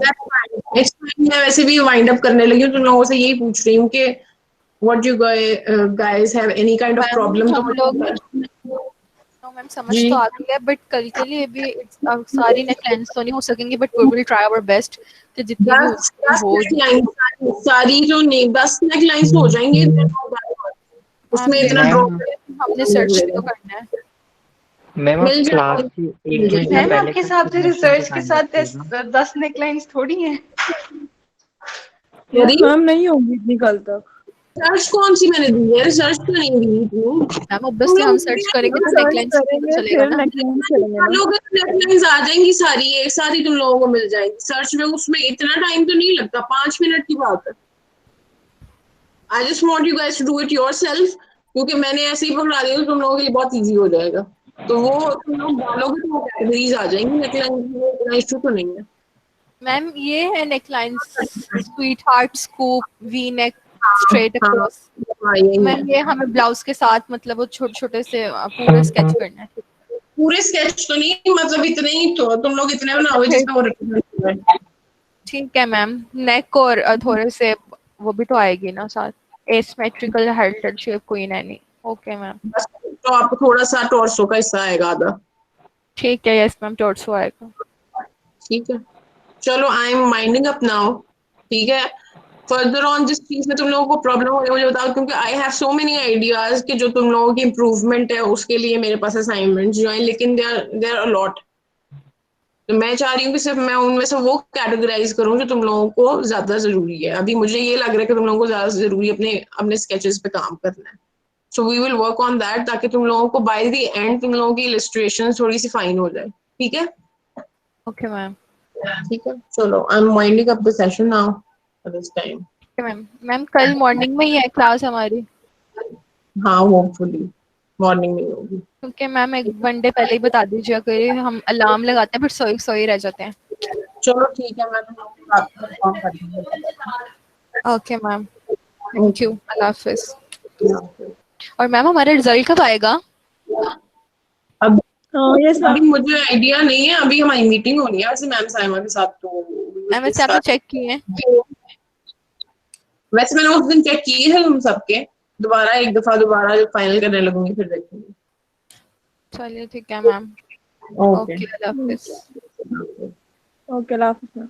नेक्स्ट टाइम मैं वैसे भी वाइंड अप करने लगी हूँ, तुम लोगों से यही पूछ रही हूँ कि what you guys have any kind of ma'am problem तो हम लोग मैम समझ जी। तो आ गई है, बट कल के लिए भी सारी नेकलाइंस तो नहीं हो सकेंगी, but we will try our best कि जितनी भी दस उतनी दस हो। नेकलाइन सारी जो नहीं 10 नेकलाइंस हो जाएंगी, मैम उसमें इतना देखते ड्रॉप हैं, हमने सर्च भी तो करना है। मैम आप मिल क्लास जाएगी, की मिल 1 घंटा जाएगी। मैम पहले आपके तक हिसाब से सबमिशन के रिसर्च के टाइम साथ रखिएगा। 10 नेकलाइंस थोड़ी हैं। यदि मैम नहीं होगी इतनी कल तक। रिसर्च कौन सी मैंने दी है? रिसर्च तो नहीं दी थी। मैम तुम ऑब्वियसली हम सर्च करेंगे लोग तो सर्च नेकलाइंस से तो करेंगे चलेगा फिर ना। नेकलाइन चलेंगे ना। नेकलाइंस आ जाएंगी सारी एक साथ ही तुम लोगों को मिल जाएंगी सर्च में, उसमें इतना टाइम तो नहीं लगता, 5 मिनट की बात है। I just want you guys to do it yourself, क्योंकि मैंने ऐसे ही पकड़ा दिया तो तुम लोगों के लिए बहुत ईजी हो जाएगा। तो वो तुम लोग डालोगे तो वो कैटेगरीज आ जाएंगी, नेकलाइन इशू तो नहीं है। मैम ये है necklines, sweet heart, scoop, V neck, straight हाँ अक्रॉस। हाँ यही है। मैम ये हमें ब्लाउज के साथ मतलब वो छोटे छोटे से पूरे स्केच करना है। पूरे स्केच तो नहीं, मतलब इतने ही तो तुम लोग इतने अच्छा बनाओगे फिर जिसमें वो represent हो जाए। ठीक है मैम, नेक और थोड़े से वो भी तो आएगी ना साथ, asymmetrical halted shape queen Anne. Okay ma'am. बस तो आपको थोड़ा सा टॉर्सो का हिस्सा आएगा आधा। ठीक है, यस मैम, टॉर्सो आएगा। ठीक है, चलो I am minding up now. ठीक है, फर्दर ऑन जिस चीज में तुम लोगों को प्रॉब्लम हो रही है मुझे बताओ, क्योंकि I have so many ideas कि जो तुम लोगों की इम्प्रूवमेंट है उसके लिए मेरे पास असाइनमेंट जो है, लेकिन दे आर अ लॉट। तो मैं चाह रही हूँ कि सिर्फ मैं उनमें से वो कैटेगराइज करूँ जो तुम लोगों को ज्यादा जरूरी है। अभी मुझे ये लग रहा है कि तुम लोगों को ज्यादा जरूरी अपने अपने स्केचेस पे काम करना है। So we will work on that, ताकि तुम लोगों को बाय द एंड तुम लोगों की इलस्ट्रेशन थोड़ी सी फाइन हो जाए। ठीक है? Okay ma'am. ठीक है, चलो I am winding up the session now for this time. Ma'am ma'am कल मॉर्निंग में ही है क्लास हमारी, हाँ होपफुली मॉर्निंग में ही होगी। क्योंकि मैम एक वनडे पहले ही बता दीजिए, अगर हम अलार्म लगाते हैं फिर सोई सोई रह जाते हैं। चलो ठीक है, मैं तुम लोगों को रात को कॉल कर दूंगी। ओके मैम, थैंक यू, अल्लाह हाफिज। अब और मैम हमारा रिजल्ट कब आएगा? यस अभी मैम। मुझे आइडिया नहीं है, अभी हमारी मीटिंग हो रही है वैसे मैम साइमा के साथ, तो we will मैम वैसे आपने discuss। चेक किए हैं? वैसे मैंने उस दिन चेक किए हैं हम सबके, दोबारा एक दफा दोबारा फाइनल करने लगूंगी फिर देखेंगे। चलिए ठीक है मैम, ओके ओके, अल्लाह हाफिज। ओके, अल्लाह हाफिज़।